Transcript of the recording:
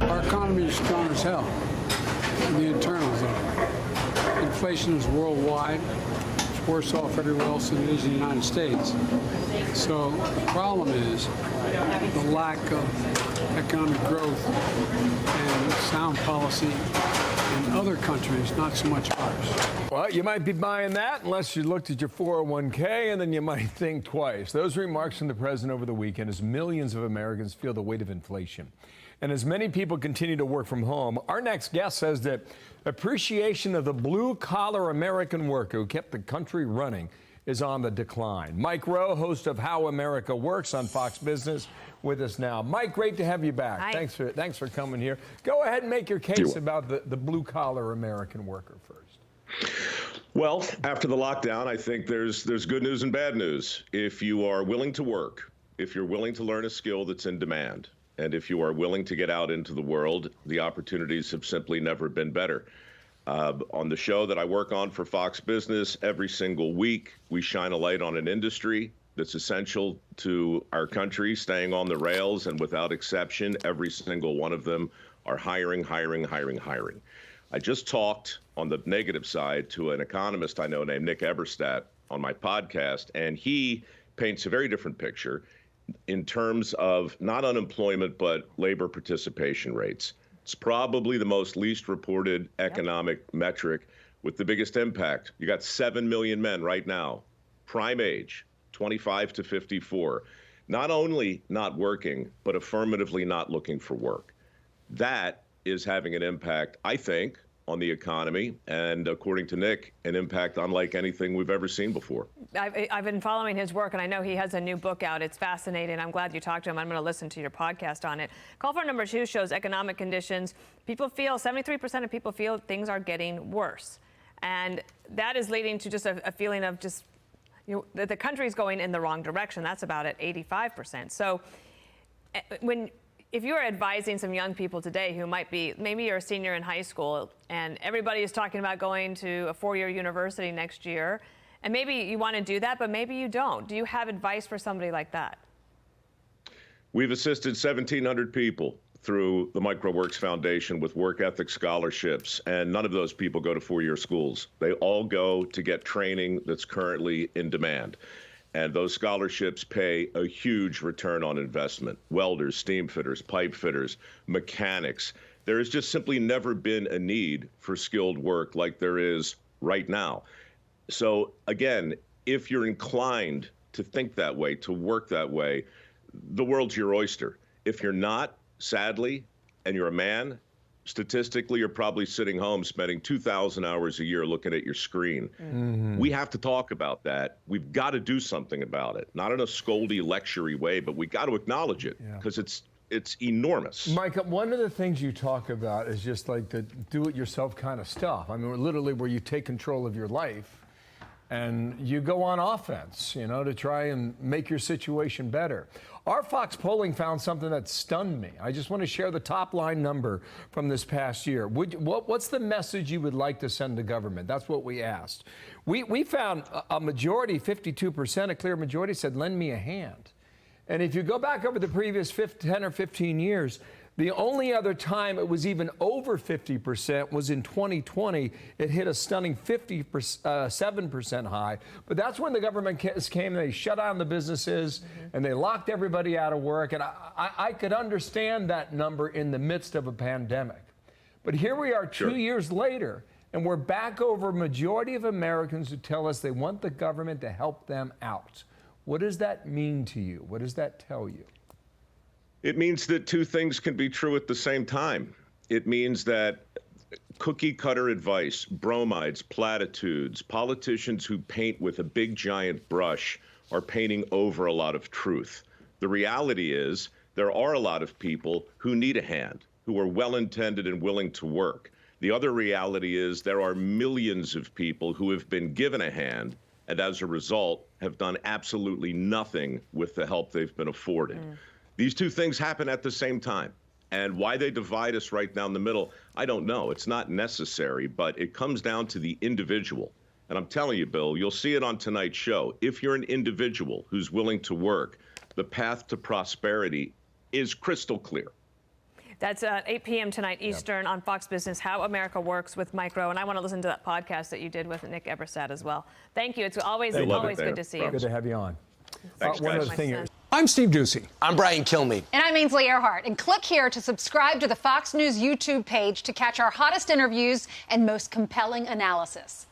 Our economy is strong as hell, and the internals of it. Inflation is worldwide. It's worse off everywhere else than it is in the United States. So the problem is the lack of economic growth and sound policy in other countries, not so much ours. Well, you might be buying that unless you looked at your 401k, and then you might think twice. Those remarks from the president over the weekend as millions of Americans feel the weight of inflation. And as many people continue to work from home, our next guest says that appreciation of the blue-collar American worker who kept the country running is on the decline. Mike Rowe, host of How America Works on Fox Business, with us now. Mike, great to have you back. Hi. Thanks for coming here. Go ahead and make your case about the blue-collar American worker first. Well, after the lockdown, I think there's good news and bad news. If you are willing to work, if you're willing to learn a skill that's in demand, and if you are willing to get out into the world, the opportunities have simply never been better. On the show that I work on for Fox Business, every single week, we shine a light on an industry that's essential to our country, staying on the rails, and without exception, every single one of them are hiring. I just talked on the negative side to an economist I know named Nick Eberstadt on my podcast, and he paints a very different picture in terms of not unemployment, but labor participation rates. It's probably the most least reported economic metric with the biggest impact. You got 7 million men right now, prime age, 25 to 54, not only not working, but affirmatively not looking for work. That is having an impact, I think, on the economy, and according to Nick, an impact unlike anything we've ever seen before. I've been following his work, and I know he has a new book out. It's fascinating. I'm glad you talked to him. I'm going to listen to your podcast on it. Call for number 2 shows economic conditions. 73% of people feel things are getting worse. And that is leading to just a feeling of just, that the country's going in the wrong direction. That's about at 85%. So if you're advising some young people today who might be, maybe you're a senior in high school and everybody is talking about going to a 4-year university next year, and maybe you want to do that, but maybe you don't. Do you have advice for somebody like that? We've assisted 1,700 people through the Mike Rowe Works Foundation with work ethic scholarships, and none of those people go to 4-year schools. They all go to get training that's currently in demand. And those scholarships pay a huge return on investment. Welders, steam fitters, pipe fitters, mechanics. There has just simply never been a need for skilled work like there is right now. So again, if you're inclined to think that way, to work that way, the world's your oyster. If you're not, sadly, and you're a man, statistically, you're probably sitting home spending 2,000 hours a year looking at your screen. Mm-hmm. We have to talk about that. We've got to do something about it, not in a scoldy, lectury way, but we got to acknowledge it because it's enormous. Mike, one of the things you talk about is just like the do-it-yourself kind of stuff. I mean, literally where you take control of your life and you go on offense, to try and make your situation better. Our Fox polling found something that stunned me. I just want to share the top line number from this past year. What's the message you would like to send the government? That's what we asked. We found a majority, 52%, a clear majority said, lend me a hand. And if you go back over the previous 10 or 15 years, the only other time it was even over 50% was in 2020. It hit a stunning 7% high. But that's when the government came and they shut down the businesses and they locked everybody out of work. And I could understand that number in the midst of a pandemic. But here we are 2 years later, and we're back over a majority of Americans who tell us they want the government to help them out. What does that mean to you? What does that tell you? It means that two things can be true at the same time. It means that cookie cutter advice, bromides, platitudes, politicians who paint with a big giant brush are painting over a lot of truth. The reality is there are a lot of people who need a hand, who are well-intended and willing to work. The other reality is there are millions of people who have been given a hand and as a result have done absolutely nothing with the help they've been afforded. These two things happen at the same time. And why they divide us right down the middle, I don't know. It's not necessary, but it comes down to the individual. And I'm telling you, Bill, you'll see it on tonight's show. If you're an individual who's willing to work, the path to prosperity is crystal clear. That's at 8 p.m. tonight Eastern on Fox Business, How America Works with Mike Rowe. And I want to listen to that podcast that you did with Nick Ebersat as well. Thank you. It's always good to see you. Good to have you on. Thanks, one guys. other thing here. I'm Steve Ducey. I'm Brian Kilmeade. And I'm Ainsley Earhart. And click here to subscribe to the Fox News YouTube page to catch our hottest interviews and most compelling analysis.